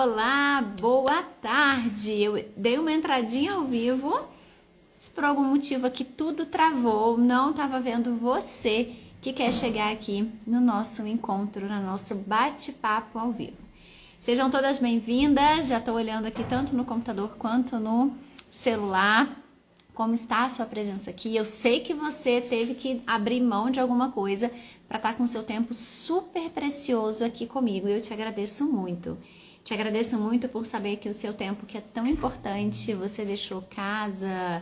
Olá, boa tarde. Eu dei uma entradinha ao vivo, mas por algum motivo aqui tudo travou, não estava vendo você que quer chegar aqui no nosso encontro, no nosso bate-papo ao vivo. Sejam todas bem-vindas, já estou olhando aqui tanto no computador quanto no celular. Como está a sua presença aqui? Eu sei que você teve que abrir mão de alguma coisa para estar com o seu tempo super precioso aqui comigo e eu te agradeço muito. Te agradeço muito por saber que o seu tempo que é tão importante, você deixou casa,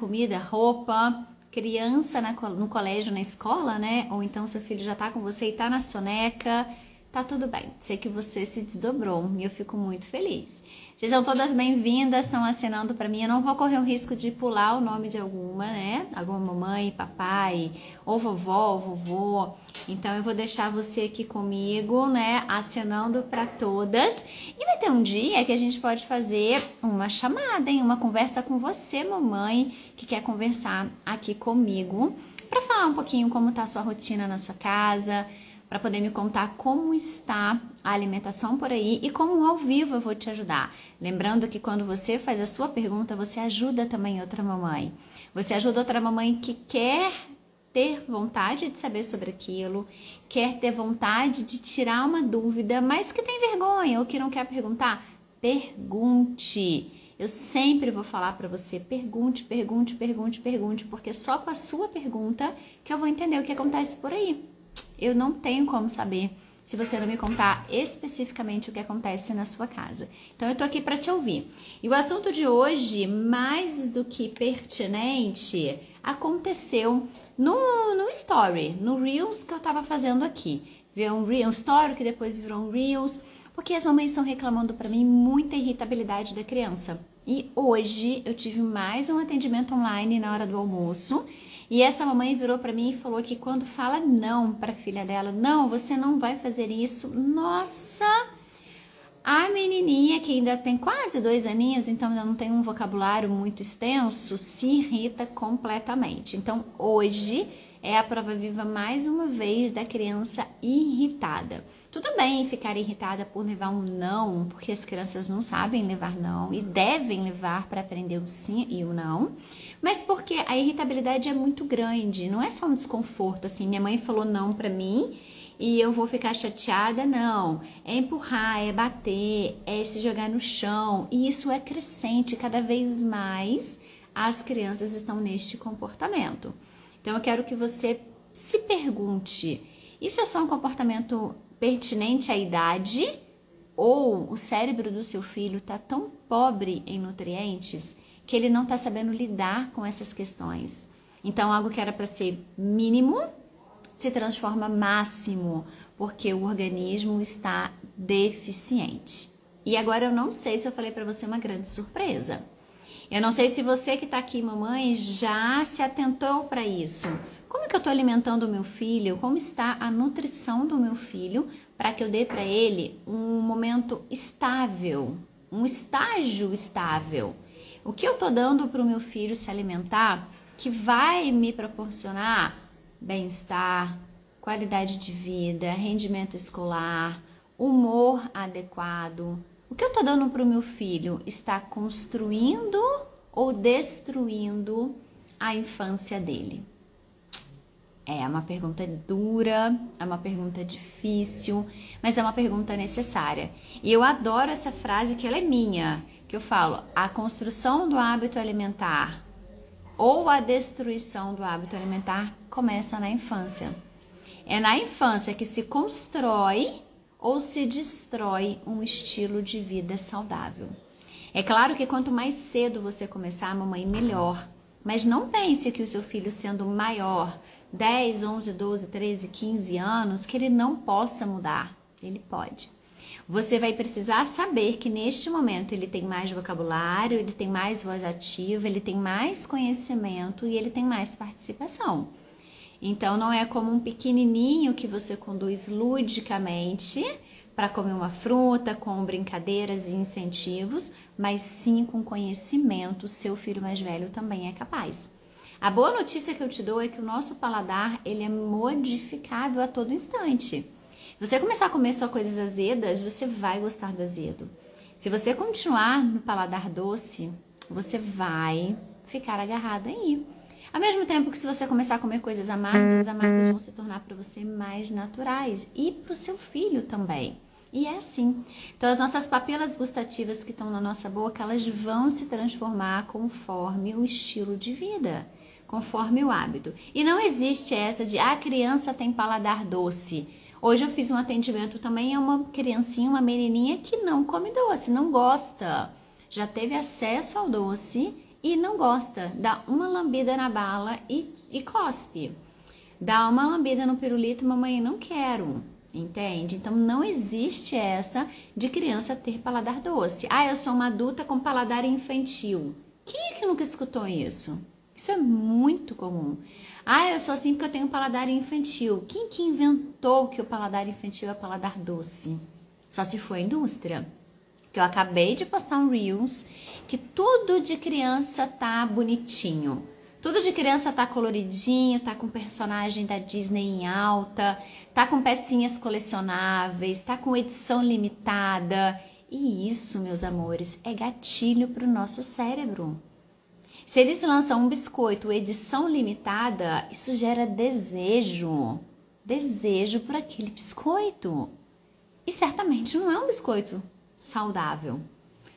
comida, roupa, criança no colégio, na escola, né? Ou então seu filho já tá com você e tá na soneca, tá tudo bem. Sei que você se desdobrou e eu fico muito feliz. Sejam todas bem-vindas, estão assinando para mim. Eu não vou correr o risco de pular o nome de alguma, né? Alguma mamãe, papai, ou vovó, ou vovô. Então eu vou deixar você aqui comigo, né? Assinando para todas. E vai ter um dia que a gente pode fazer uma chamada, hein? Uma conversa com você, mamãe, que quer conversar aqui comigo, para falar um pouquinho como tá a sua rotina na sua casa, para poder me contar como está a alimentação por aí e como ao vivo eu vou te ajudar. Lembrando que quando você faz a sua pergunta, você ajuda também outra mamãe. Você ajuda outra mamãe que quer ter vontade de saber sobre aquilo, quer ter vontade de tirar uma dúvida, mas que tem vergonha ou que não quer perguntar. Pergunte. Eu sempre vou falar para você, pergunte, porque só com a sua pergunta que eu vou entender o que acontece por aí. Eu não tenho como saber se você não me contar especificamente o que acontece na sua casa. Então, eu tô aqui para te ouvir. E o assunto de hoje, mais do que pertinente, aconteceu no Story, no Reels que eu tava fazendo aqui. Viu um Story que depois virou um Reels, porque as mamães estão reclamando para mim muita irritabilidade da criança. E hoje eu tive mais um atendimento online na hora do almoço. E essa mamãe virou para mim e falou que quando fala não para a filha dela, não, você não vai fazer isso. Nossa! A menininha, que ainda tem quase 2 aninhos, então ainda não tem um vocabulário muito extenso, se irrita completamente. Então hoje é a prova viva mais uma vez da criança irritada. Tudo bem ficar irritada por levar um não, porque as crianças não sabem levar não e devem levar para aprender o sim e o não, mas porque a irritabilidade é muito grande, não é só um desconforto, assim, minha mãe falou não para mim e eu vou ficar chateada, não, é empurrar, é bater, é se jogar no chão, e isso é crescente, cada vez mais as crianças estão neste comportamento. Então eu quero que você se pergunte, isso é só um comportamento pertinente à idade ou o cérebro do seu filho está tão pobre em nutrientes que ele não está sabendo lidar com essas questões? Então algo que era para ser mínimo se transforma máximo porque o organismo está deficiente. E agora eu não sei se eu falei para você uma grande surpresa. Eu não sei se você que está aqui, mamãe, já se atentou para isso. Como que eu estou alimentando o meu filho? Como está a nutrição do meu filho para que eu dê para ele um momento estável, um estágio estável? O que eu estou dando para o meu filho se alimentar que vai me proporcionar bem-estar, qualidade de vida, rendimento escolar, humor adequado? O que eu estou dando para o meu filho está construindo ou destruindo a infância dele? É uma pergunta dura, é uma pergunta difícil, mas é uma pergunta necessária. E eu adoro essa frase que ela é minha, que eu falo, a construção do hábito alimentar ou a destruição do hábito alimentar começa na infância. É na infância que se constrói ou se destrói um estilo de vida saudável. É claro que quanto mais cedo você começar, mamãe, melhor. Mas não pense que o seu filho sendo maior, 10, 11, 12, 13, 15 anos, que ele não possa mudar. Ele pode. Você vai precisar saber que neste momento ele tem mais vocabulário, ele tem mais voz ativa, ele tem mais conhecimento e ele tem mais participação. Então não é como um pequenininho que você conduz ludicamente para comer uma fruta, com brincadeiras e incentivos, mas sim com conhecimento, seu filho mais velho também é capaz. A boa notícia que eu te dou é que o nosso paladar ele é modificável a todo instante. Se você começar a comer só coisas azedas, você vai gostar do azedo. Se você continuar no paladar doce, você vai ficar agarrada aí. Ao mesmo tempo que se você começar a comer coisas amargas, os amargos vão se tornar para você mais naturais e para o seu filho também. E é assim. Então as nossas papilas gustativas que estão na nossa boca, elas vão se transformar conforme o estilo de vida, conforme o hábito. E não existe essa de, a criança tem paladar doce. Hoje eu fiz um atendimento também a uma criancinha, uma menininha que não come doce, não gosta. Já teve acesso ao doce e não gosta. Dá uma lambida na bala e cospe. Dá uma lambida no pirulito, mamãe, não quero. Entende? Então não existe essa de criança ter paladar doce. Ah, eu sou uma adulta com paladar infantil. Quem é que nunca escutou isso? Isso é muito comum. Ah, eu sou assim porque eu tenho paladar infantil. Quem que inventou que o paladar infantil é paladar doce? Só se for a indústria. Que eu acabei de postar um Reels que tudo de criança tá bonitinho. Tudo de criança tá coloridinho, tá com personagem da Disney em alta, tá com pecinhas colecionáveis, tá com edição limitada. E isso, meus amores, é gatilho pro nosso cérebro. Se eles lançam um biscoito edição limitada, isso gera desejo por aquele biscoito. E certamente não é um biscoito saudável,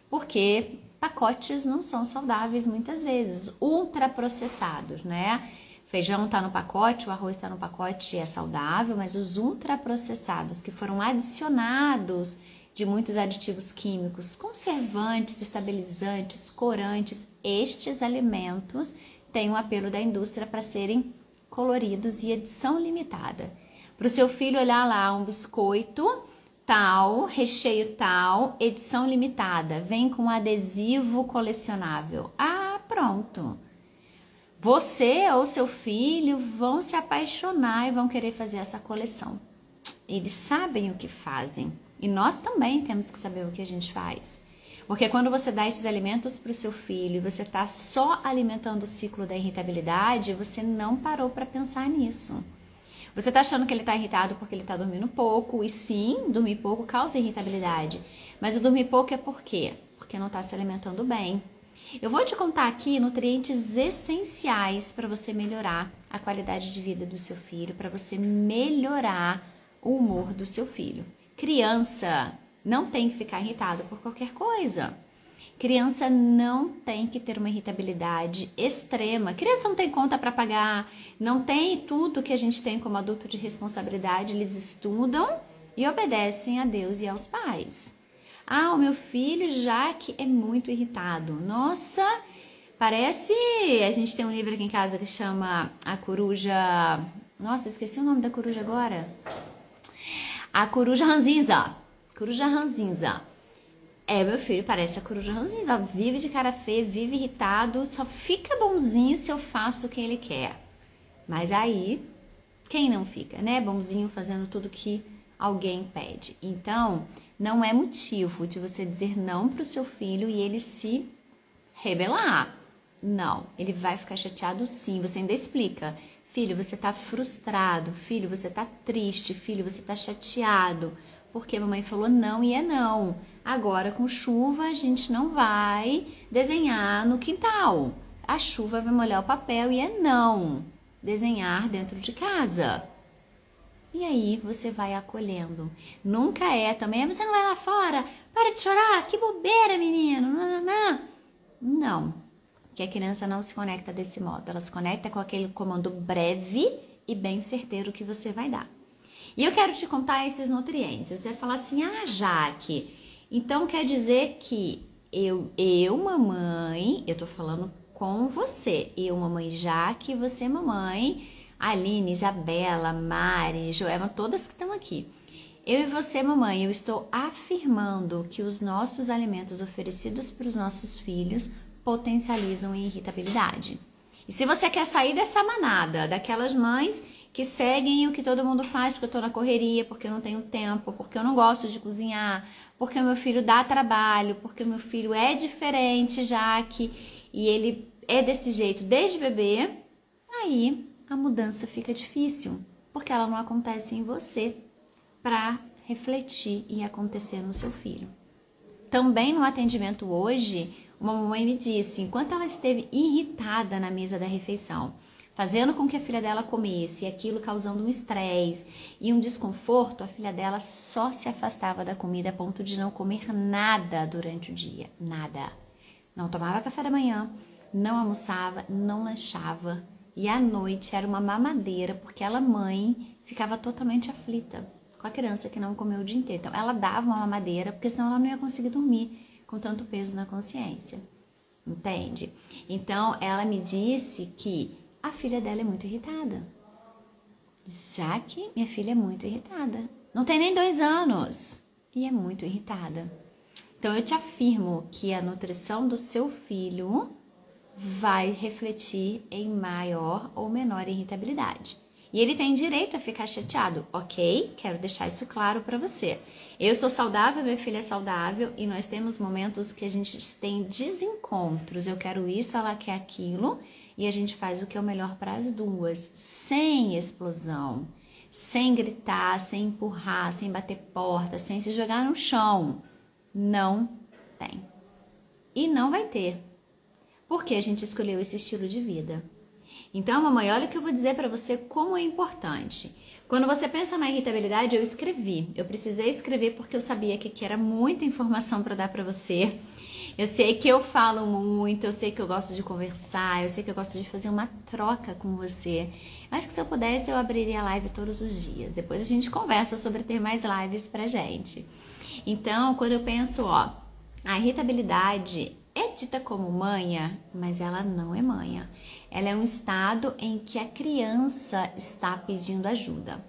porque pacotes não são saudáveis muitas vezes, ultraprocessados, né? Feijão tá no pacote, o arroz tá no pacote, é saudável, mas os ultraprocessados que foram adicionados de muitos aditivos químicos, conservantes, estabilizantes, corantes, estes alimentos têm o apelo da indústria para serem coloridos e edição limitada. Para o seu filho olhar lá um biscoito tal, recheio tal, edição limitada, vem com adesivo colecionável. Ah, pronto. Você ou seu filho vão se apaixonar e vão querer fazer essa coleção. Eles sabem o que fazem e nós também temos que saber o que a gente faz. Porque quando você dá esses alimentos para o seu filho e você está só alimentando o ciclo da irritabilidade, você não parou para pensar nisso. Você tá achando que ele tá irritado porque ele tá dormindo pouco, e sim, dormir pouco causa irritabilidade. Mas o dormir pouco é por quê? Porque não tá se alimentando bem. Eu vou te contar aqui nutrientes essenciais para você melhorar a qualidade de vida do seu filho, para você melhorar o humor do seu filho. Criança não tem que ficar irritado por qualquer coisa. Criança não tem que ter uma irritabilidade extrema. Criança não tem conta para pagar, não tem tudo que a gente tem como adulto de responsabilidade. Eles estudam e obedecem a Deus e aos pais. Ah, o meu filho Jaque é muito irritado. Nossa, parece... A gente tem um livro aqui em casa que chama A Coruja... Nossa, esqueci o nome da coruja agora. A Coruja Ranzinza. Coruja Ranzinza. É, meu filho parece a coruja ranzinza, vive de cara feia, vive irritado, só fica bonzinho se eu faço o que ele quer. Mas aí, quem não fica, né? Bonzinho fazendo tudo que alguém pede. Então, não é motivo de você dizer não pro seu filho e ele se rebelar. Não, ele vai ficar chateado sim, você ainda explica. Filho, você tá frustrado, filho, você tá triste, filho, você tá chateado. Porque a mamãe falou não e é não. Agora com chuva a gente não vai desenhar no quintal. A chuva vai molhar o papel e é não desenhar dentro de casa. E aí você vai acolhendo. Nunca é também, você não vai lá fora, para de chorar, que bobeira, menino. Não, porque a criança não se conecta desse modo. Ela se conecta com aquele comando breve e bem certeiro que você vai dar. E eu quero te contar esses nutrientes. Você vai falar assim, ah, Jaque, então quer dizer que eu mamãe, eu tô falando com você, eu, mamãe Jaque, você, mamãe, Aline, Isabela, Mari, Joelma, todas que estão aqui. Eu e você, mamãe, eu estou afirmando que os nossos alimentos oferecidos para os nossos filhos potencializam a irritabilidade. E se você quer sair dessa manada, daquelas mães que seguem o que todo mundo faz, porque eu tô na correria, porque eu não tenho tempo, porque eu não gosto de cozinhar, porque o meu filho dá trabalho, porque o meu filho é diferente, Jaque, e ele é desse jeito desde bebê, aí a mudança fica difícil, porque ela não acontece em você. para refletir e acontecer no seu filho. Também no atendimento hoje, uma mamãe me disse, enquanto ela esteve irritada na mesa da refeição, fazendo com que a filha dela comesse, aquilo causando um estresse e um desconforto, a filha dela só se afastava da comida a ponto de não comer nada durante o dia, nada. Não tomava café da manhã, não almoçava, não lanchava e à noite era uma mamadeira porque ela, mãe, ficava totalmente aflita com a criança que não comeu o dia inteiro. Então, ela dava uma mamadeira porque senão ela não ia conseguir dormir com tanto peso na consciência, entende? Então, ela me disse que a filha dela é muito irritada. Já que minha filha é muito irritada. Não tem nem 2 anos e é muito irritada. Então, eu te afirmo que a nutrição do seu filho vai refletir em maior ou menor irritabilidade. E ele tem direito a ficar chateado, ok? Quero deixar isso claro para você. Eu sou saudável, minha filha é saudável e nós temos momentos que a gente tem desencontros. Eu quero isso, ela quer aquilo e a gente faz o que é o melhor para as duas, sem explosão, sem gritar, sem empurrar, sem bater porta, sem se jogar no chão. Não tem. E não vai ter. Porque a gente escolheu esse estilo de vida. Então, mamãe, olha o que eu vou dizer para você como é importante. Quando você pensa na irritabilidade, eu escrevi. Eu precisei escrever porque eu sabia que aqui era muita informação para dar para você. Eu sei que eu falo muito, eu sei que eu gosto de conversar, eu sei que eu gosto de fazer uma troca com você. Acho que se eu pudesse, eu abriria live todos os dias. Depois a gente conversa sobre ter mais lives pra gente. Então, quando eu penso, a irritabilidade é dita como manha, mas ela não é manha. Ela é um estado em que a criança está pedindo ajuda.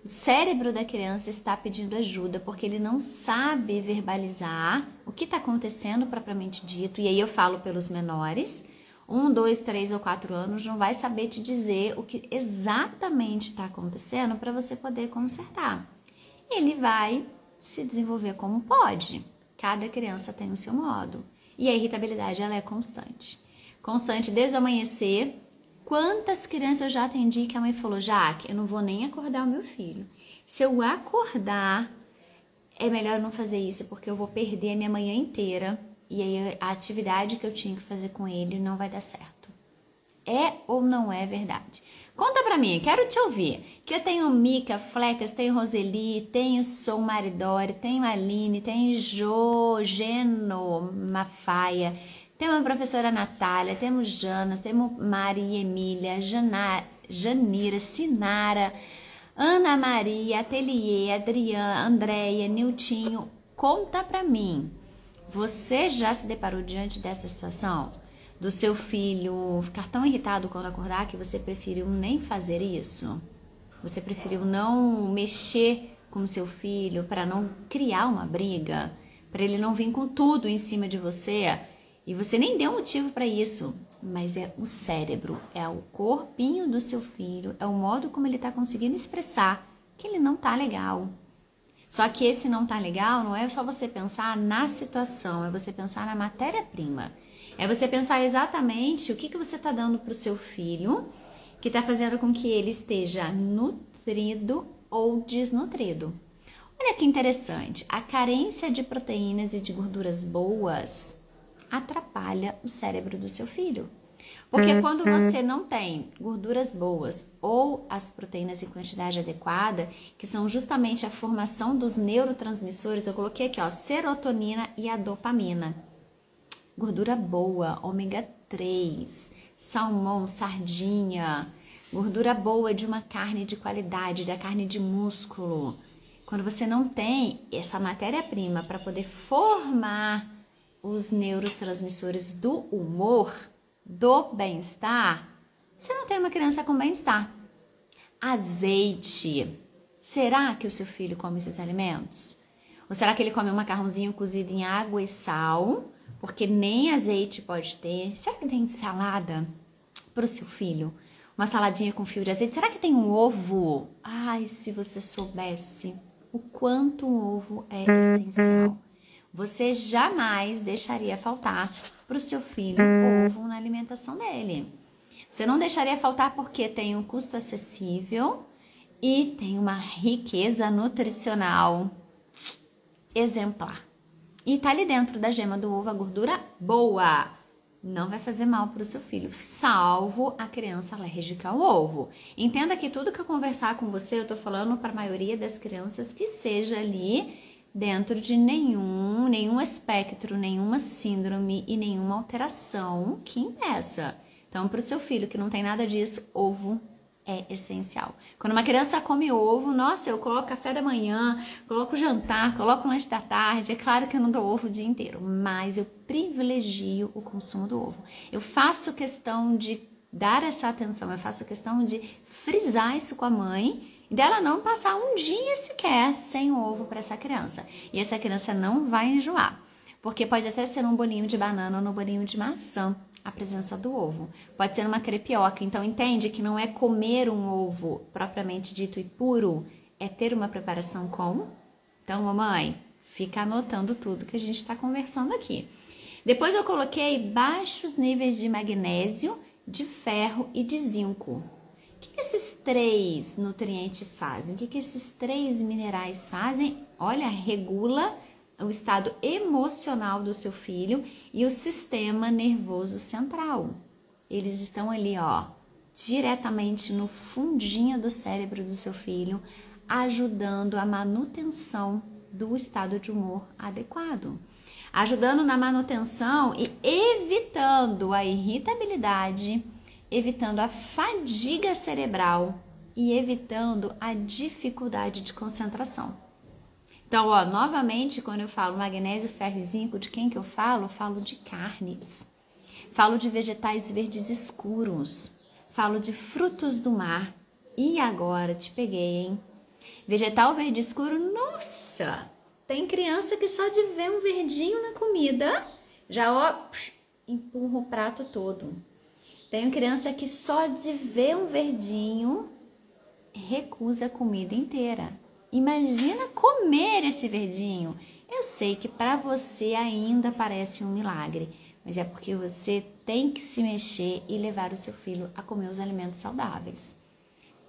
O cérebro da criança está pedindo ajuda porque ele não sabe verbalizar o que está acontecendo propriamente dito. E aí eu falo pelos menores, 1, 2, 3 ou 4 anos, não vai saber te dizer o que exatamente está acontecendo para você poder consertar. Ele vai se desenvolver como pode. Cada criança tem o seu modo. E a irritabilidade, ela é constante. Constante desde o amanhecer. Quantas crianças eu já atendi que a mãe falou, Jaque, eu não vou nem acordar o meu filho. Se eu acordar, é melhor eu não fazer isso, porque eu vou perder a minha manhã inteira. E aí a atividade que eu tinha que fazer com ele não vai dar certo. É ou não é verdade? Conta pra mim, quero te ouvir. Que eu tenho Mica, Flecas, tenho Roseli, tenho Sou Maridori, tenho Aline, tenho Jo, Geno, Mafaia, temos a professora Natália, temos Janas, temos Maria Emília, Janira, Sinara, Ana Maria, Ateliê, Adriana, Andréia, Niltinho. Conta pra mim, você já se deparou diante dessa situação? Do seu filho ficar tão irritado quando acordar que você preferiu nem fazer isso? Você preferiu não mexer com o seu filho para não criar uma briga? Para ele não vir com tudo em cima de você? E você nem deu motivo para isso. Mas é o cérebro, é o corpinho do seu filho, é o modo como ele está conseguindo expressar que ele não tá legal. Só que esse não tá legal não é só você pensar na situação, é você pensar na matéria-prima. É você pensar exatamente o que você está dando para o seu filho, que está fazendo com que ele esteja nutrido ou desnutrido. Olha que interessante, a carência de proteínas e de gorduras boas atrapalha o cérebro do seu filho. Porque quando você não tem gorduras boas ou as proteínas em quantidade adequada, que são justamente a formação dos neurotransmissores, eu coloquei aqui, serotonina e a dopamina. Gordura boa, ômega 3, salmão, sardinha, gordura boa de uma carne de qualidade, da carne de músculo. Quando você não tem essa matéria-prima para poder formar os neurotransmissores do humor, do bem-estar, você não tem uma criança com bem-estar. Azeite. Será que o seu filho come esses alimentos? Ou será que ele come um macarrãozinho cozido em água e sal? Porque nem azeite pode ter. Será que tem salada para o seu filho? Uma saladinha com fio de azeite? Será que tem um ovo? Ai, se você soubesse o quanto um ovo é essencial. Você jamais deixaria faltar para o seu filho ovo na alimentação dele. Você não deixaria faltar porque tem um custo acessível e tem uma riqueza nutricional exemplar. E tá ali dentro da gema do ovo a gordura boa. Não vai fazer mal para o seu filho, salvo a criança alérgica ao ovo. Entenda que tudo que eu conversar com você, eu tô falando para a maioria das crianças que seja ali dentro de nenhum espectro, nenhuma síndrome e nenhuma alteração que impeça. Então, para o seu filho que não tem nada disso, ovo é essencial. Quando uma criança come ovo, nossa, eu coloco café da manhã, coloco jantar, coloco lanche da tarde. É claro que eu não dou ovo o dia inteiro, mas eu privilegio o consumo do ovo. Eu faço questão de dar essa atenção, eu faço questão de frisar isso com a mãe e dela não passar um dia sequer sem ovo para essa criança. E essa criança não vai enjoar, porque pode até ser um bolinho de banana ou um bolinho de maçã, a presença do ovo. Pode ser uma crepioca, então entende que não é comer um ovo propriamente dito e puro, é ter uma preparação com. Então, mamãe, fica anotando tudo que a gente está conversando aqui. Depois eu coloquei baixos níveis de magnésio, de ferro e de zinco. O que esses 3 nutrientes fazem? O que esses 3 minerais fazem? Olha, regula o estado emocional do seu filho e o sistema nervoso central. Eles estão ali, ó, diretamente no fundinho do cérebro do seu filho, ajudando a manutenção do estado de humor adequado. Ajudando na manutenção e evitando a irritabilidade, evitando a fadiga cerebral e evitando a dificuldade de concentração. Então, ó, novamente, quando eu falo magnésio, ferro e zinco, de quem que eu falo? Eu falo de carnes, falo de vegetais verdes escuros, falo de frutos do mar. E agora, te peguei, hein? Vegetal verde escuro, nossa! Tem criança que só de ver um verdinho na comida, já, ó, empurra o prato todo. Tem criança que só de ver um verdinho, recusa a comida inteira. Imagina comer esse verdinho. Eu sei que para você ainda parece um milagre, mas é porque você tem que se mexer e levar o seu filho a comer os alimentos saudáveis.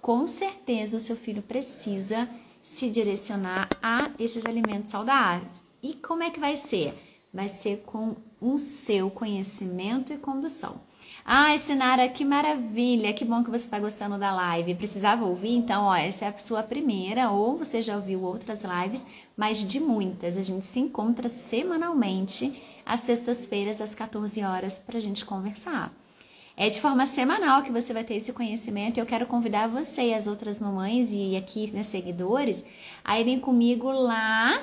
Com certeza o seu filho precisa se direcionar a esses alimentos saudáveis. E como é que vai ser? Vai ser com o seu conhecimento e condução. Ai, Sinara, que maravilha, que bom que você está gostando da live. Precisava ouvir? Então, ó, essa é a sua primeira, ou você já ouviu outras lives, mas de muitas. A gente se encontra semanalmente, às sextas-feiras, às 14 horas, para a gente conversar. É de forma semanal que você vai ter esse conhecimento e eu quero convidar você e as outras mamães e aqui, né, seguidores, a irem comigo lá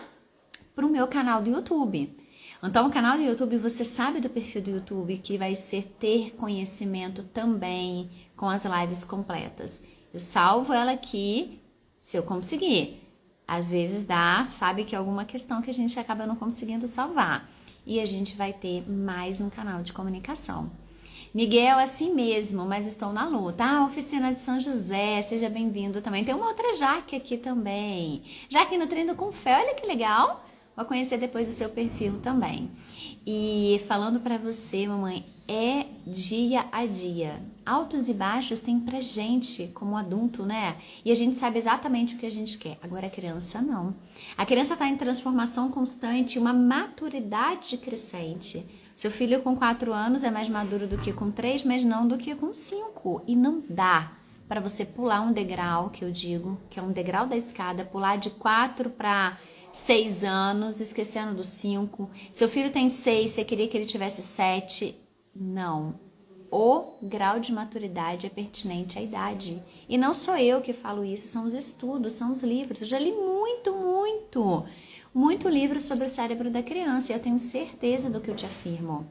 pro meu canal do YouTube. Então, o canal do YouTube, você sabe do perfil do YouTube que vai ser ter conhecimento também com as lives completas. Eu salvo ela aqui, se eu conseguir. Às vezes dá, sabe que é alguma questão que a gente acaba não conseguindo salvar. E a gente vai ter mais um canal de comunicação. Miguel, assim mesmo, mas estou na luta. Ah, Oficina de São José, seja bem-vindo também. Tem uma outra Jaque aqui também. Jaque Nutrindo com Fé, olha que legal. Vou conhecer depois o seu perfil também. E falando para você, mamãe, é dia a dia. Altos e baixos tem pra gente como adulto, né? E a gente sabe exatamente o que a gente quer. Agora a criança não. A criança está em transformação constante, uma maturidade crescente. Seu filho com 4 anos é mais maduro do que com 3, mas não do que com 5. E não dá para você pular um degrau, que eu digo, que é um degrau da escada, pular de 4 para 6 anos, esquecendo dos 5. Seu filho tem 6, você queria que ele tivesse 7. Não. O grau de maturidade é pertinente à idade. E não sou eu que falo isso, são os estudos, são os livros. Eu já li muito livro sobre o cérebro da criança e eu tenho certeza do que eu te afirmo.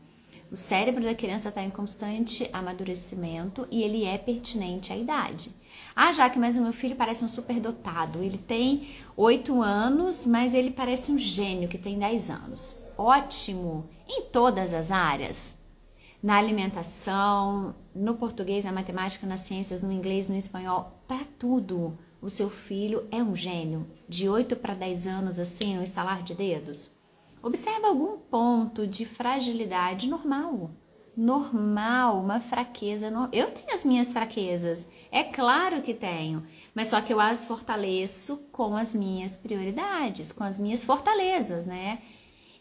O cérebro da criança está em constante amadurecimento e ele é pertinente à idade. Ah, Jaque, mas o meu filho parece um superdotado. Ele tem 8 anos, mas ele parece um gênio que tem 10 anos. Ótimo! Em todas as áreas. Na alimentação, no português, na matemática, nas ciências, no inglês, no espanhol, para tudo. O seu filho é um gênio. De 8 para 10 anos, assim, no estalar de dedos. Observa algum ponto de fragilidade normal. normal, uma fraqueza. Eu tenho as minhas fraquezas, é claro que tenho, mas só que eu as fortaleço com as minhas prioridades, com as minhas fortalezas, né?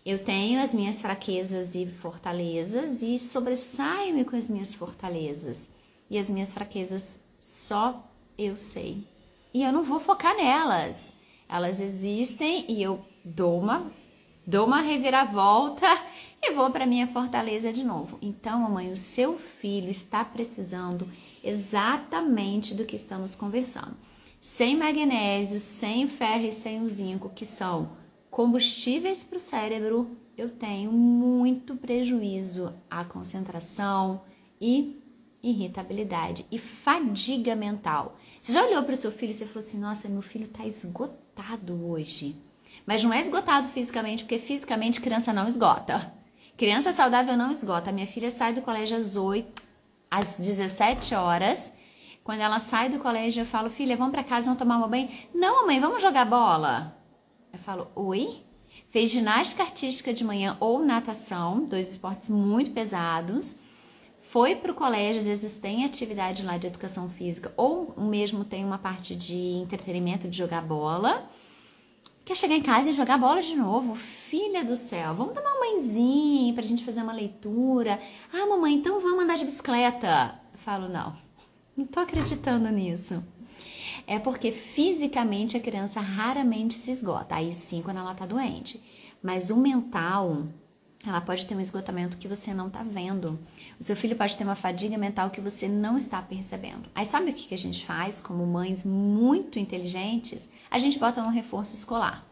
Eu tenho as minhas fraquezas e fortalezas e sobressaio-me com as minhas fortalezas. E as minhas fraquezas só eu sei. E eu não vou focar nelas. Elas existem e eu dou uma reviravolta e vou para minha fortaleza de novo. Então, mamãe, o seu filho está precisando exatamente do que estamos conversando. Sem magnésio, sem ferro e sem o zinco, que são combustíveis para o cérebro, eu tenho muito prejuízo à concentração e irritabilidade e fadiga mental. Você já olhou para o seu filho e você falou assim, nossa, meu filho está esgotado hoje. Mas não é esgotado fisicamente, porque fisicamente criança não esgota. Criança saudável não esgota. A minha filha sai do colégio às 17 horas. Quando ela sai do colégio, eu falo, filha, vamos para casa, vamos tomar um banho? Não, mamãe, vamos jogar bola? Eu falo, oi? Fez ginástica artística de manhã ou natação, 2 esportes muito pesados. Foi para o colégio, às vezes tem atividade lá de educação física, ou mesmo tem uma parte de entretenimento de jogar bola. Quer chegar em casa e jogar bola de novo? Filha do céu, vamos tomar um banhozinho pra gente fazer uma leitura. Ah, mamãe, então vamos andar de bicicleta. Eu falo, não tô acreditando nisso. É porque fisicamente a criança raramente se esgota. Aí sim, quando ela tá doente. Mas o mental, ela pode ter um esgotamento que você não tá vendo. O seu filho pode ter uma fadiga mental que você não está percebendo. Aí sabe o que a gente faz como mães muito inteligentes? A gente bota um reforço escolar.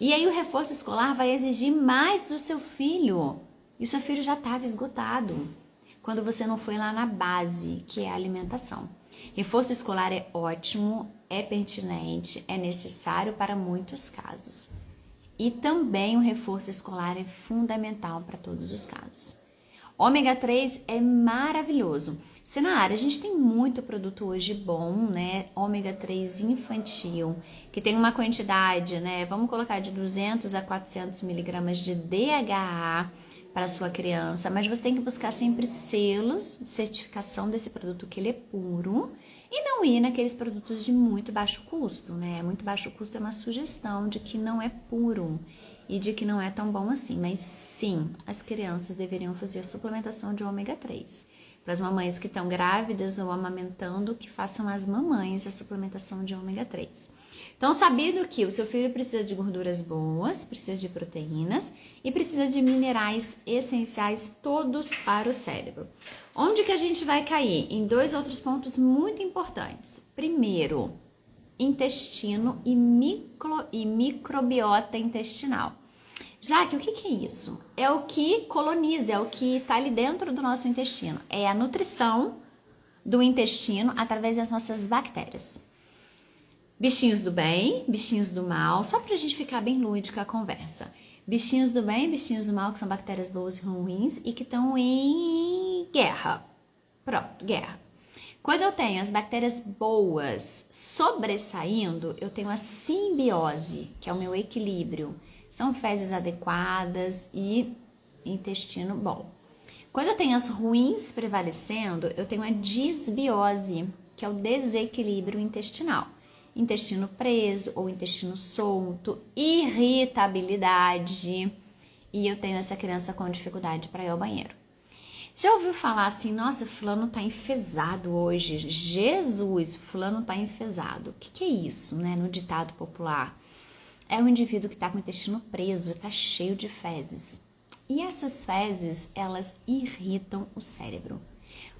E aí o reforço escolar vai exigir mais do seu filho. E o seu filho já estava esgotado. Quando você não foi lá na base, que é a alimentação. Reforço escolar é ótimo, é pertinente, é necessário para muitos casos. E também o reforço escolar é fundamental para todos os casos. Ômega 3 é maravilhoso. Se na área a gente tem muito produto hoje bom, né? Ômega 3 infantil, que tem uma quantidade, né? Vamos colocar de 200 a 400 miligramas de DHA para a sua criança, mas você tem que buscar sempre selos de certificação desse produto que ele é puro e não ir naqueles produtos de muito baixo custo, né? Muito baixo custo é uma sugestão de que não é puro e de que não é tão bom assim, mas sim, as crianças deveriam fazer a suplementação de ômega 3. Para as mamães que estão grávidas ou amamentando, que façam as mamães a suplementação de ômega 3. Então, sabido que o seu filho precisa de gorduras boas, precisa de proteínas e precisa de minerais essenciais todos para o cérebro. Onde que a gente vai cair? Em 2 outros pontos muito importantes. Primeiro, intestino e microbiota intestinal. Jaque, o que é isso? É o que coloniza, é o que está ali dentro do nosso intestino. É a nutrição do intestino através das nossas bactérias. Bichinhos do bem, bichinhos do mal, só pra gente ficar bem lúdica a conversa. Bichinhos do bem, bichinhos do mal, que são bactérias boas e ruins e que estão em guerra. Pronto, guerra. Quando eu tenho as bactérias boas sobressaindo, eu tenho a simbiose, que é o meu equilíbrio. São fezes adequadas e intestino bom. Quando eu tenho as ruins prevalecendo, eu tenho a disbiose, que é o desequilíbrio intestinal. Intestino preso ou intestino solto, irritabilidade, e eu tenho essa criança com dificuldade para ir ao banheiro. Já ouviu falar assim, nossa, fulano tá enfesado hoje, Jesus, fulano tá enfesado. O que é isso, né, no ditado popular? É um indivíduo que tá com o intestino preso, tá cheio de fezes. E essas fezes, elas irritam o cérebro.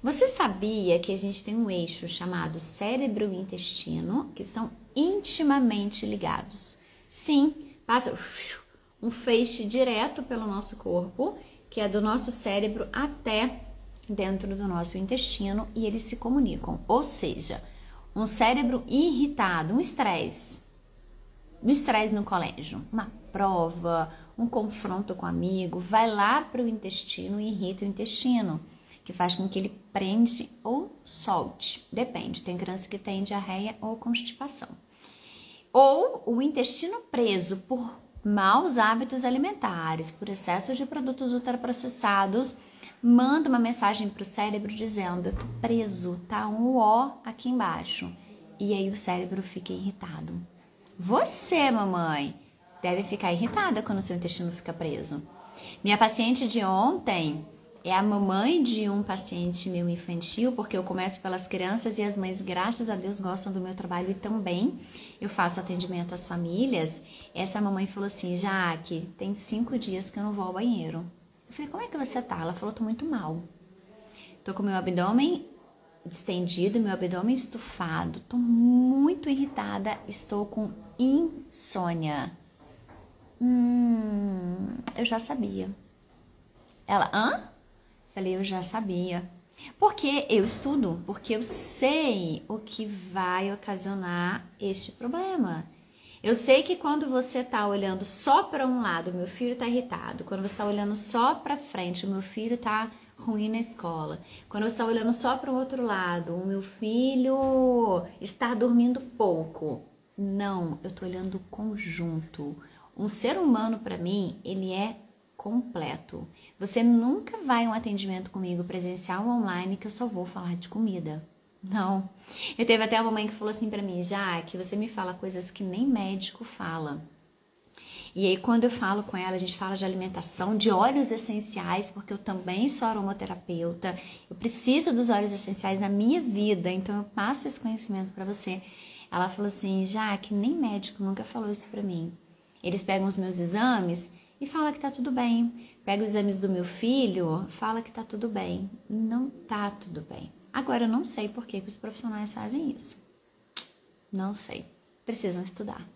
Você sabia que a gente tem um eixo chamado cérebro e intestino, que estão intimamente ligados? Sim, passa um feixe direto pelo nosso corpo, que é do nosso cérebro até dentro do nosso intestino, e eles se comunicam. Ou seja, um cérebro irritado, um estresse no colégio, uma prova, um confronto com um amigo, vai lá para o intestino e irrita o intestino, que faz com que ele prende ou solte. Depende, tem criança que tem diarreia ou constipação. Ou o intestino preso por maus hábitos alimentares, por excesso de produtos ultraprocessados, manda uma mensagem pro cérebro dizendo: eu tô preso, tá um O aqui embaixo. E aí o cérebro fica irritado. Você, mamãe, deve ficar irritada quando o seu intestino fica preso. Minha paciente de ontem é a mamãe de um paciente meu infantil, porque eu começo pelas crianças e as mães, graças a Deus, gostam do meu trabalho e também eu faço atendimento às famílias. Essa mamãe falou assim: Jaque, tem 5 dias que eu não vou ao banheiro. Eu falei: como é que você tá? Ela falou: tô muito mal. Tô com meu abdômen distendido, meu abdômen estufado, tô muito irritada, estou com insônia. Eu já sabia. Ela, hã? Falei: eu já sabia. Porque eu estudo, porque eu sei o que vai ocasionar este problema. Eu sei que quando você tá olhando só para um lado, meu filho tá irritado. Quando você tá olhando só para frente, o meu filho tá ruim na escola. Quando você tá olhando só para o outro lado, o meu filho está dormindo pouco. Não, eu tô olhando o conjunto. Um ser humano, para mim, ele é completo. Você nunca vai a um atendimento comigo presencial ou online que eu só vou falar de comida. Não. Eu teve até uma mãe que falou assim pra mim: Jaque, você me fala coisas que nem médico fala. E aí quando eu falo com ela, a gente fala de alimentação, de óleos essenciais, porque eu também sou aromaterapeuta, eu preciso dos óleos essenciais na minha vida, então eu passo esse conhecimento pra você. Ela falou assim: Jaque, nem médico nunca falou isso pra mim. Eles pegam os meus exames e fala que tá tudo bem. Pega os exames do meu filho, fala que tá tudo bem. Não tá tudo bem. Agora, eu não sei por que os profissionais fazem isso. Não sei. Precisam estudar.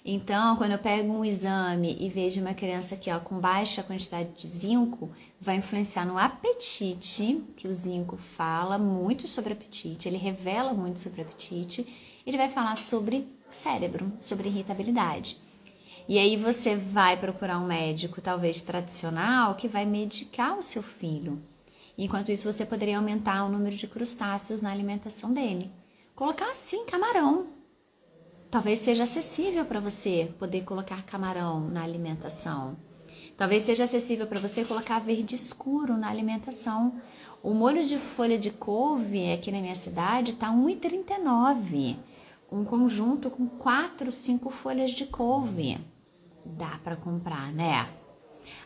Então, quando eu pego um exame e vejo uma criança aqui, ó, com baixa quantidade de zinco, vai influenciar no apetite, que o zinco fala muito sobre apetite, ele revela muito sobre apetite, ele vai falar sobre cérebro, sobre irritabilidade. E aí você vai procurar um médico, talvez tradicional, que vai medicar o seu filho. Enquanto isso, você poderia aumentar o número de crustáceos na alimentação dele. Colocar, sim, camarão. Talvez seja acessível para você poder colocar camarão na alimentação. Talvez seja acessível para você colocar verde escuro na alimentação. O molho de folha de couve aqui na minha cidade está R$ 1,39. Um conjunto com 4, 5 folhas de couve. Dá para comprar, né?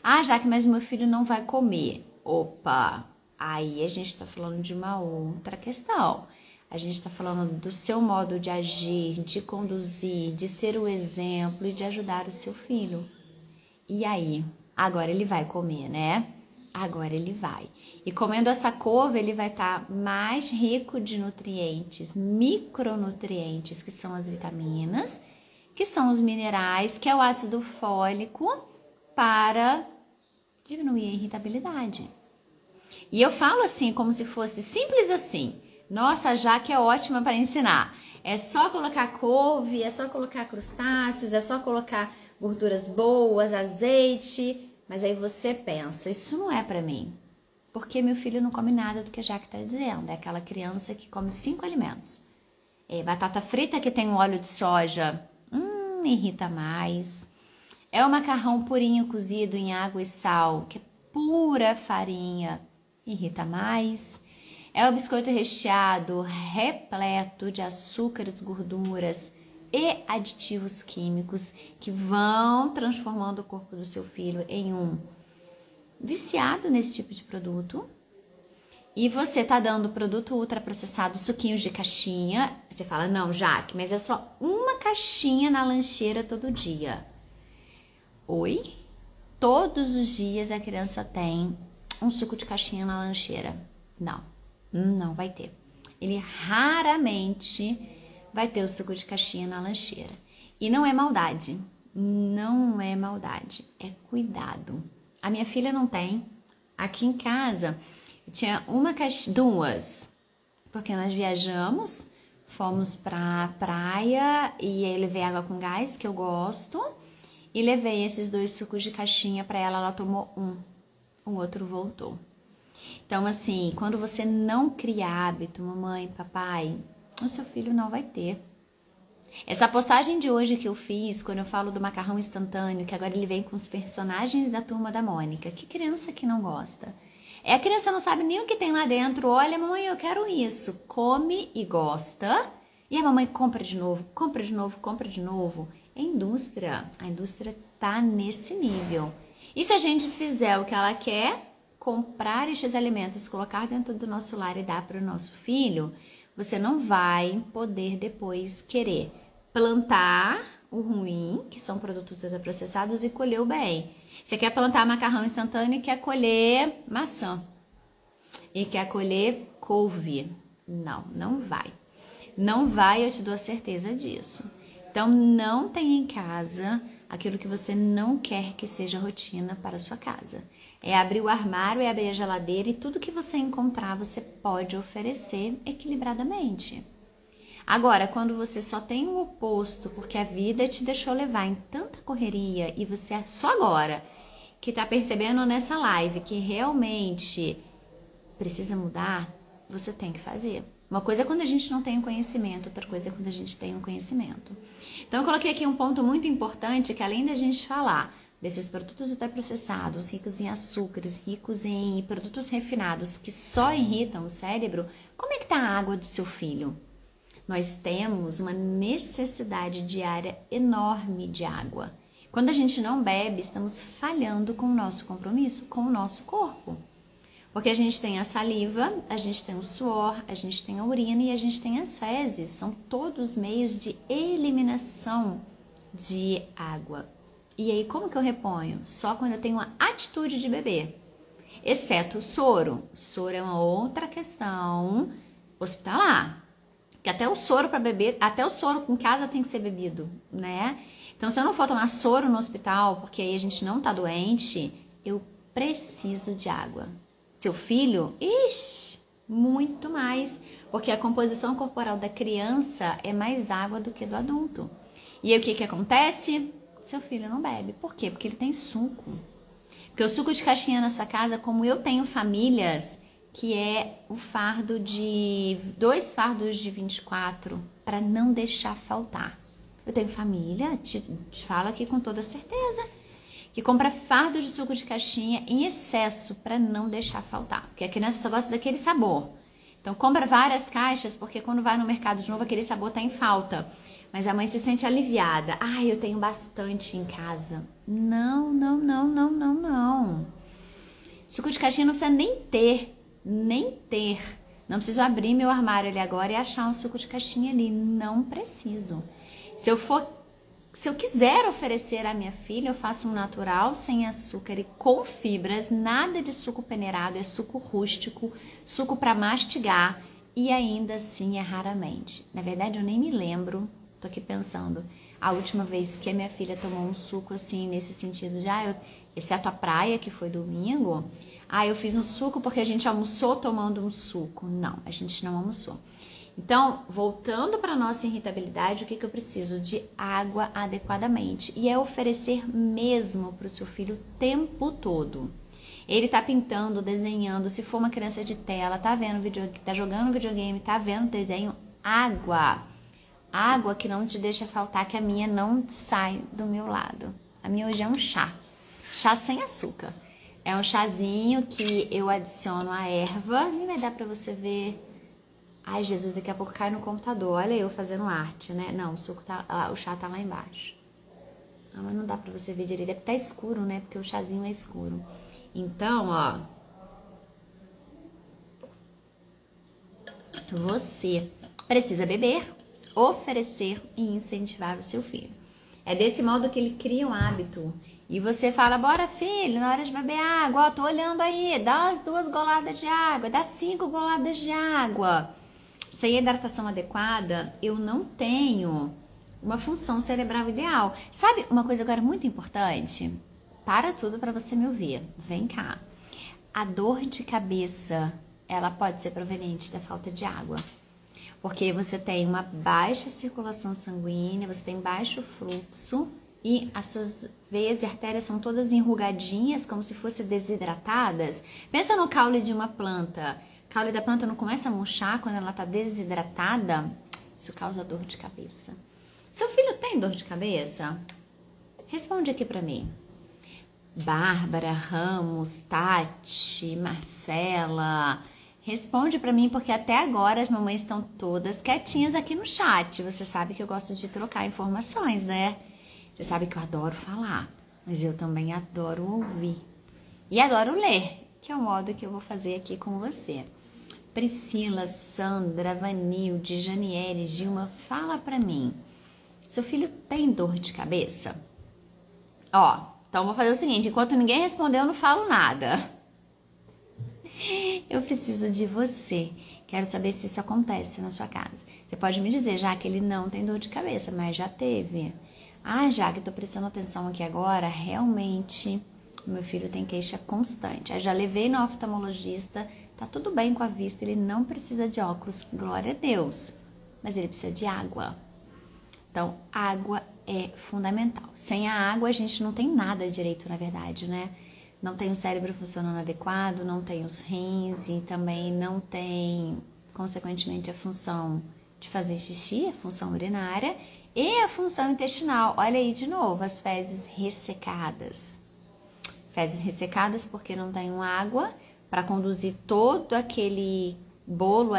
Ah, Jaque, mas meu filho não vai comer. Opa, aí a gente tá falando de uma outra questão. A gente tá falando do seu modo de agir, de conduzir, de ser o exemplo e de ajudar o seu filho. E aí? Agora ele vai comer, né? Agora ele vai. E comendo essa couve, ele vai estar mais rico de nutrientes, micronutrientes, que são as vitaminas, que são os minerais, que é o ácido fólico, para diminuir a irritabilidade. E eu falo assim, como se fosse simples assim. Nossa, a Jaque é ótima para ensinar. É só colocar couve, é só colocar crustáceos, é só colocar gorduras boas, azeite. Mas aí você pensa, isso não é para mim. Porque meu filho não come nada do que a Jaque está dizendo. É aquela criança que come 5 alimentos. Batata frita que tem óleo de soja, irrita mais. É o macarrão purinho cozido em água e sal, que é pura farinha, irrita mais. É o biscoito recheado, repleto de açúcares, gorduras e aditivos químicos que vão transformando o corpo do seu filho em um viciado nesse tipo de produto. E você tá dando produto ultraprocessado, suquinhos de caixinha. Você fala: não, Jaque, mas é só uma caixinha na lancheira todo dia. Oi? Todos os dias a criança tem um suco de caixinha na lancheira. Não vai ter. Ele raramente vai ter o suco de caixinha na lancheira. E não é maldade. Não é maldade. É cuidado. A minha filha não tem. Aqui em casa tinha uma caixinha, 2, porque nós viajamos, fomos pra praia e eu levei água com gás, que eu gosto, e levei esses 2 sucos de caixinha pra ela tomou um, o outro voltou. Então, assim, quando você não cria hábito, mamãe, papai, o seu filho não vai ter. Essa postagem de hoje que eu fiz, quando eu falo do macarrão instantâneo, que agora ele vem com os personagens da Turma da Mônica, que criança que não gosta? A criança não sabe nem o que tem lá dentro. Olha, mamãe, eu quero isso. Come e gosta. E a mamãe compra de novo, compra de novo, compra de novo. É indústria. A indústria tá nesse nível. E se a gente fizer o que ela quer, comprar estes alimentos, colocar dentro do nosso lar e dar para o nosso filho, você não vai poder depois querer plantar o ruim, que são produtos ultraprocessados, e colher o bem. Você quer plantar macarrão instantâneo e quer colher maçã. E quer colher couve. Não, não vai. Não vai, eu te dou a certeza disso. Então, não tenha em casa aquilo que você não quer que seja rotina para a sua casa. É abrir o armário, é abrir a geladeira e tudo que você encontrar você pode oferecer equilibradamente. Agora, quando você só tem o oposto, porque a vida te deixou levar em tanta correria e você é só agora que tá percebendo nessa live que realmente precisa mudar, você tem que fazer. Uma coisa é quando a gente não tem o conhecimento, outra coisa é quando a gente tem o conhecimento. Então, eu coloquei aqui um ponto muito importante, que além da gente falar desses produtos ultraprocessados, ricos em açúcares, ricos em produtos refinados, que só irritam o cérebro, como é que tá a água do seu filho? Nós temos uma necessidade diária enorme de água. Quando a gente não bebe, estamos falhando com o nosso compromisso com o nosso corpo. Porque a gente tem a saliva, a gente tem o suor, a gente tem a urina e a gente tem as fezes. São todos meios de eliminação de água. E aí, como que eu reponho? Só quando eu tenho a atitude de beber. Exceto o soro. O soro é uma outra questão hospitalar. Que até o soro para beber, até o soro em casa tem que ser bebido, né? Então, se eu não for tomar soro no hospital, porque aí a gente não tá doente, eu preciso de água. Seu filho, muito mais, porque a composição corporal da criança é mais água do que do adulto. E aí o que que acontece? Seu filho não bebe. Por quê? Porque ele tem suco. Porque o suco de caixinha na sua casa, como eu tenho famílias, que é o fardo de 2 fardos de 24 para não deixar faltar. Eu tenho família, te falo aqui com toda certeza, que compra fardos de suco de caixinha em excesso para não deixar faltar, porque a criança só gosta daquele sabor. Então compra várias caixas, porque quando vai no mercado de novo aquele sabor tá em falta. Mas a mãe se sente aliviada. Ai, eu tenho bastante em casa. Não, não, não, não, não, não. Suco de caixinha não precisa nem ter. Não preciso abrir meu armário ali agora e achar um suco de caixinha ali. Não preciso. Se eu quiser oferecer à minha filha, eu faço um natural, sem açúcar e com fibras, nada de suco peneirado, é suco rústico, suco para mastigar e ainda assim é raramente. Na verdade, eu nem me lembro, tô aqui pensando, a última vez que a minha filha tomou um suco assim, nesse sentido de, exceto a praia, que foi domingo, eu fiz um suco porque a gente almoçou tomando um suco. Não, a gente não almoçou. Então, voltando para a nossa irritabilidade, o que eu preciso? De água adequadamente. E é oferecer mesmo para o seu filho o tempo todo. Ele tá pintando, desenhando, se for uma criança de tela, tá vendo vídeo, tá jogando videogame, tá vendo desenho, água. Água que não te deixa faltar, que a minha não sai do meu lado. A minha hoje é um chá. Chá sem açúcar. É um chazinho que eu adiciono a erva. Nem vai dar para você ver. Ai, Jesus, daqui a pouco cai no computador. Olha eu fazendo arte, né? Não, o chá tá lá embaixo. Mas não dá pra você ver direito. É porque tá escuro, né? Porque o chazinho é escuro. Então, ó. Você precisa beber, oferecer e incentivar o seu filho. É desse modo que ele cria um hábito. E você fala, bora filho, na hora de beber água, ó, tô olhando aí, dá umas 2 goladas de água, dá 5 goladas de água. Sem hidratação adequada, eu não tenho uma função cerebral ideal. Sabe uma coisa agora muito importante? Para tudo para você me ouvir. Vem cá. A dor de cabeça, ela pode ser proveniente da falta de água. Porque você tem uma baixa circulação sanguínea, você tem baixo fluxo e as suas veias e artérias são todas enrugadinhas, como se fossem desidratadas. Pensa no caule de uma planta. O caule da planta não começa a murchar quando ela está desidratada? Isso causa dor de cabeça. Seu filho tem dor de cabeça? Responde aqui para mim. Bárbara, Ramos, Tati, Marcela, responde pra mim, porque até agora as mamães estão todas quietinhas aqui no chat. Você sabe que eu gosto de trocar informações, né? Você sabe que eu adoro falar, mas eu também adoro ouvir. E adoro ler, que é o modo que eu vou fazer aqui com você. Priscila, Sandra, Vanilde, Janiele, Gilma, fala pra mim. Seu filho tem dor de cabeça? Ó, então vou fazer o seguinte, enquanto ninguém respondeu, eu não falo nada. Eu preciso de você. Quero saber se isso acontece na sua casa. Você pode me dizer, já que ele não tem dor de cabeça, mas já teve. Ah, já que eu tô prestando atenção aqui agora, realmente, meu filho tem queixa constante. Eu já levei no oftalmologista, tá tudo bem com a vista, ele não precisa de óculos, glória a Deus. Mas ele precisa de água. Então, água é fundamental. Sem a água, a gente não tem nada direito, na verdade, né? Não tem o cérebro funcionando adequado, não tem os rins e também não tem, consequentemente, a função de fazer xixi, a função urinária e a função intestinal. Olha aí de novo, as fezes ressecadas. Fezes ressecadas porque não tem água para conduzir todo aquele bolo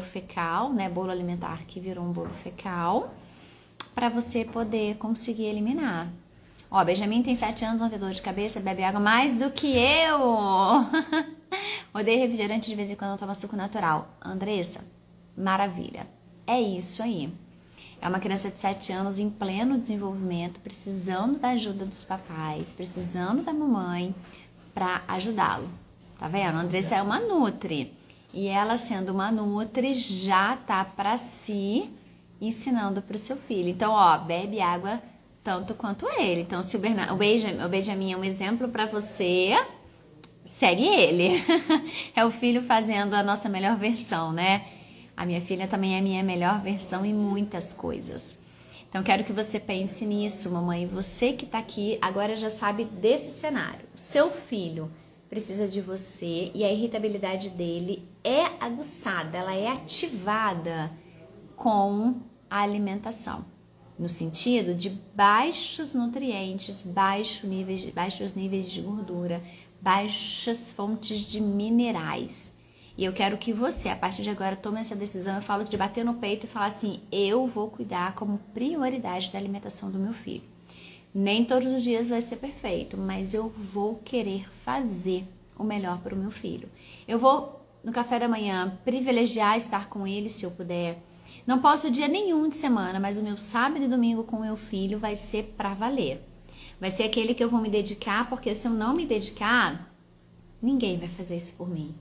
fecal, né? Bolo alimentar que virou um bolo fecal, para você poder conseguir eliminar. Ó, Benjamin tem 7 anos, não tem dor de cabeça, bebe água mais do que eu. Odeio refrigerante, de vez em quando toma suco natural. Andressa, maravilha. É isso aí. É uma criança de 7 anos em pleno desenvolvimento, precisando da ajuda dos papais, precisando da mamãe para ajudá-lo. Tá vendo? A Andressa é uma nutri. E ela, sendo uma nutri, já tá para si ensinando para o seu filho. Então, ó, bebe água tanto quanto ele. Então, se o Benjamin é um exemplo para você, segue ele. É o filho fazendo a nossa melhor versão, né? A minha filha também é a minha melhor versão em muitas coisas. Então, quero que você pense nisso, mamãe. Você que tá aqui agora já sabe desse cenário. O seu filho precisa de você e a irritabilidade dele é aguçada, ela é ativada com a alimentação, no sentido de baixos nutrientes, baixos níveis de gordura, baixas fontes de minerais. E eu quero que você, a partir de agora, tome essa decisão. Eu falo de bater no peito e falar assim, eu vou cuidar como prioridade da alimentação do meu filho. Nem todos os dias vai ser perfeito, mas eu vou querer fazer o melhor para o meu filho. Eu vou, no café da manhã, privilegiar estar com ele, se eu puder. Não posso dia nenhum de semana, mas o meu sábado e domingo com o meu filho vai ser para valer. Vai ser aquele que eu vou me dedicar, porque se eu não me dedicar, ninguém vai fazer isso por mim.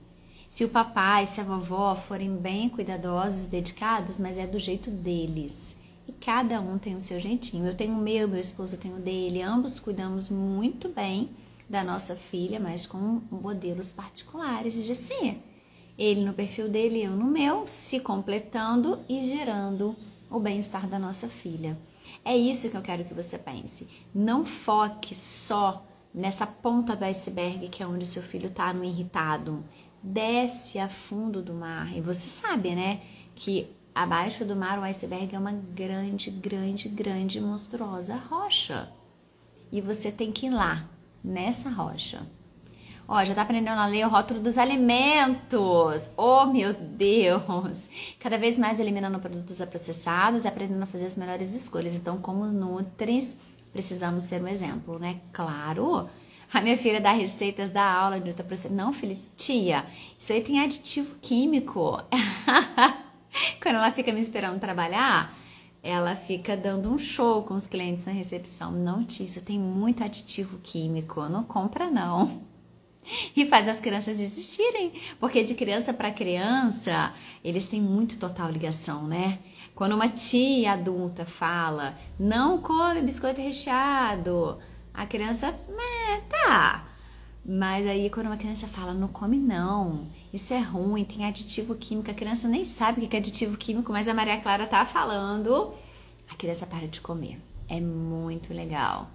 Se o papai, se a vovó forem bem cuidadosos e dedicados, mas é do jeito deles. E cada um tem o seu jeitinho. Eu tenho o meu esposo tem o dele. Ambos cuidamos muito bem da nossa filha, mas com modelos particulares de ser. Ele no perfil dele, eu no meu, se completando e gerando o bem-estar da nossa filha. É isso que eu quero que você pense. Não foque só nessa ponta do iceberg que é onde seu filho está, no irritado. Desce a fundo do mar. E você sabe, né, que abaixo do mar o iceberg é uma grande, grande, grande, monstruosa rocha. E você tem que ir lá, nessa rocha. Ó, já tá aprendendo a ler o rótulo dos alimentos. Oh, meu Deus! Cada vez mais eliminando produtos processados e aprendendo a fazer as melhores escolhas. Então, como nutris, precisamos ser um exemplo, né? Claro! A minha filha dá receitas da aula de ultraprocessado. Não, filha, tia, isso aí tem aditivo químico. Quando ela fica me esperando trabalhar, ela fica dando um show com os clientes na recepção. Não, tia, isso tem muito aditivo químico. Não compra, não. E faz as crianças desistirem, porque de criança para criança, eles têm muito total ligação, né? Quando uma tia adulta fala, não come biscoito recheado, a criança, tá. Mas aí quando uma criança fala, não come não, isso é ruim, tem aditivo químico, a criança nem sabe o que é aditivo químico, mas a Maria Clara tá falando, a criança para de comer. É muito legal.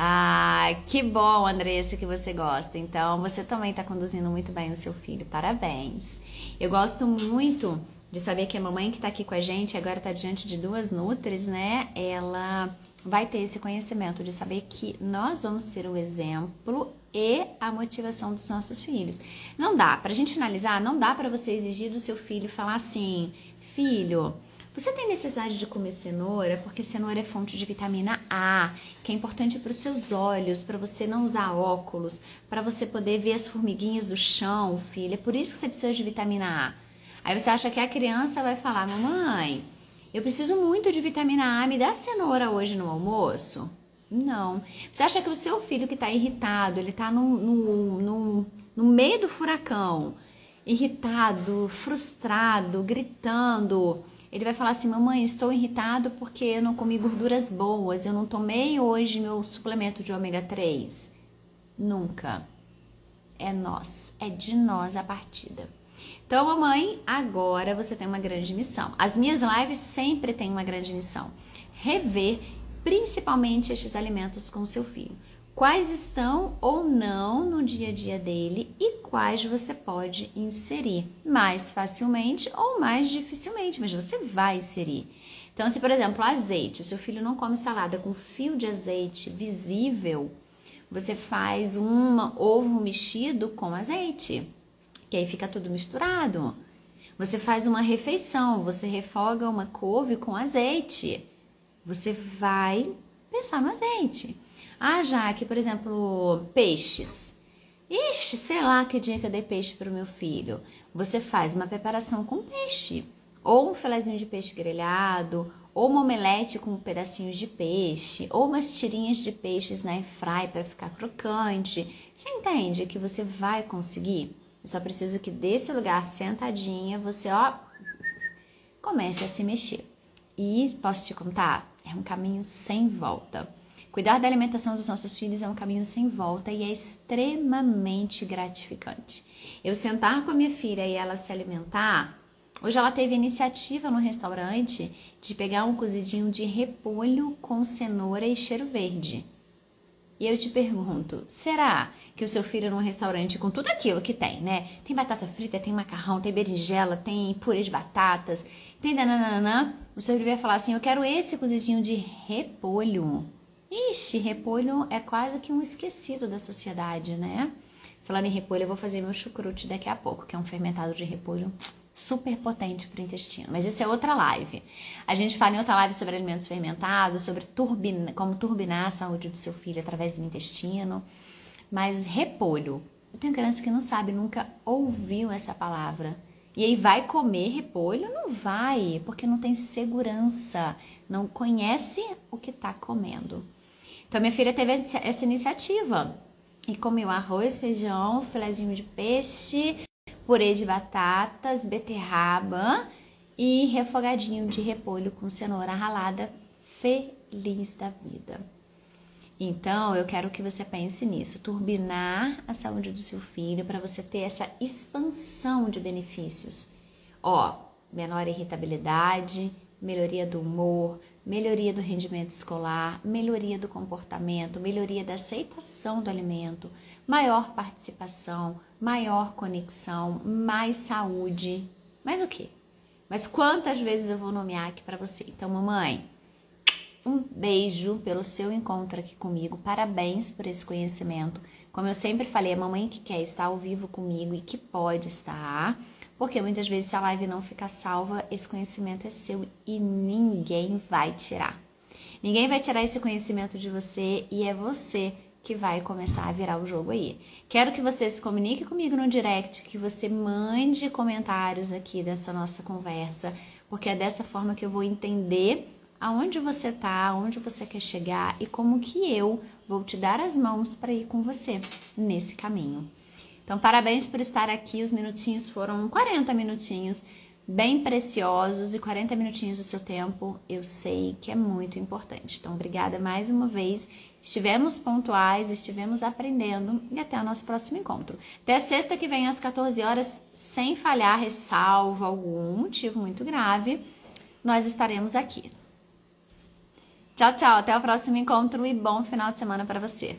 Ah, que bom, Andressa, que você gosta. Então, você também tá conduzindo muito bem o seu filho. Parabéns. Eu gosto muito de saber que a mamãe que tá aqui com a gente agora tá diante de 2 nutris, né? Ela vai ter esse conhecimento de saber que nós vamos ser o exemplo e a motivação dos nossos filhos. Não dá, pra gente finalizar, não dá pra você exigir do seu filho falar assim: filho, você tem necessidade de comer cenoura porque cenoura é fonte de vitamina A, que é importante para os seus olhos, para você não usar óculos, para você poder ver as formiguinhas do chão, filho. É por isso que você precisa de vitamina A. Aí você acha que a criança vai falar: mamãe, eu preciso muito de vitamina A, me dá cenoura hoje no almoço? Não. Você acha que o seu filho que está irritado, ele está no meio do furacão, irritado, frustrado, gritando, ele vai falar assim: mamãe, estou irritado porque eu não comi gorduras boas, eu não tomei hoje meu suplemento de ômega 3. Nunca. É nós, é de nós a partida. Então, mamãe, agora você tem uma grande missão. As minhas lives sempre têm uma grande missão. Rever principalmente estes alimentos com seu filho. Quais estão ou não no dia a dia dele e quais você pode inserir mais facilmente ou mais dificilmente, mas você vai inserir. Então, se por exemplo, azeite, o seu filho não come salada com fio de azeite visível, você faz um ovo mexido com azeite, que aí fica tudo misturado. Você faz uma refeição, você refoga uma couve com azeite. Você vai pensar no azeite. Ah, Jaque, por exemplo, peixes. Ixi, sei lá que dia que eu dei peixe para o meu filho. Você faz uma preparação com peixe. Ou um filezinho de peixe grelhado, ou uma omelete com pedacinhos de peixe, ou umas tirinhas de peixes na airfry para ficar crocante. Você entende que você vai conseguir? Eu só preciso que desse lugar sentadinha você, comece a se mexer. E posso te contar? É um caminho sem volta. Cuidar da alimentação dos nossos filhos é um caminho sem volta e é extremamente gratificante. Eu sentar com a minha filha e ela se alimentar. Hoje ela teve a iniciativa no restaurante de pegar um cozidinho de repolho com cenoura e cheiro verde. E eu te pergunto, será que o seu filho num restaurante com tudo aquilo que tem, né? Tem batata frita, tem macarrão, tem berinjela, tem purê de batatas, tem dananana, o seu filho vai falar assim: eu quero esse cozidinho de repolho. Ixi, repolho é quase que um esquecido da sociedade, né? Falando em repolho, eu vou fazer meu chucrute daqui a pouco, que é um fermentado de repolho super potente para o intestino. Mas isso é outra live. A gente fala em outra live sobre alimentos fermentados, sobre como turbinar a saúde do seu filho através do intestino. Mas repolho, eu tenho criança que não sabe, nunca ouviu essa palavra. E aí vai comer repolho? Não vai, porque não tem segurança, não conhece o que está comendo. Então, minha filha teve essa iniciativa e comeu arroz, feijão, filezinho de peixe, purê de batatas, beterraba e refogadinho de repolho com cenoura ralada, feliz da vida. Então, eu quero que você pense nisso, turbinar a saúde do seu filho para você ter essa expansão de benefícios. Menor irritabilidade, melhoria do humor, melhoria do rendimento escolar, melhoria do comportamento, melhoria da aceitação do alimento, maior participação, maior conexão, mais saúde. Mais o quê? Mas quantas vezes eu vou nomear aqui para você? Então, mamãe, um beijo pelo seu encontro aqui comigo, parabéns por esse conhecimento. Como eu sempre falei, a mamãe que quer estar ao vivo comigo e que pode estar, porque muitas vezes se a live não ficar salva, esse conhecimento é seu e ninguém vai tirar. Ninguém vai tirar esse conhecimento de você e é você que vai começar a virar o jogo aí. Quero que você se comunique comigo no direct, que você mande comentários aqui dessa nossa conversa, porque é dessa forma que eu vou entender aonde você tá, aonde você quer chegar e como que eu vou te dar as mãos para ir com você nesse caminho. Então, parabéns por estar aqui. Os minutinhos foram 40 minutinhos bem preciosos e 40 minutinhos do seu tempo eu sei que é muito importante. Então, obrigada mais uma vez. Estivemos pontuais, estivemos aprendendo e até o nosso próximo encontro. Até sexta que vem às 14 horas, sem falhar, ressalvo algum motivo muito grave, nós estaremos aqui. Tchau, tchau. Até o próximo encontro e bom final de semana para você.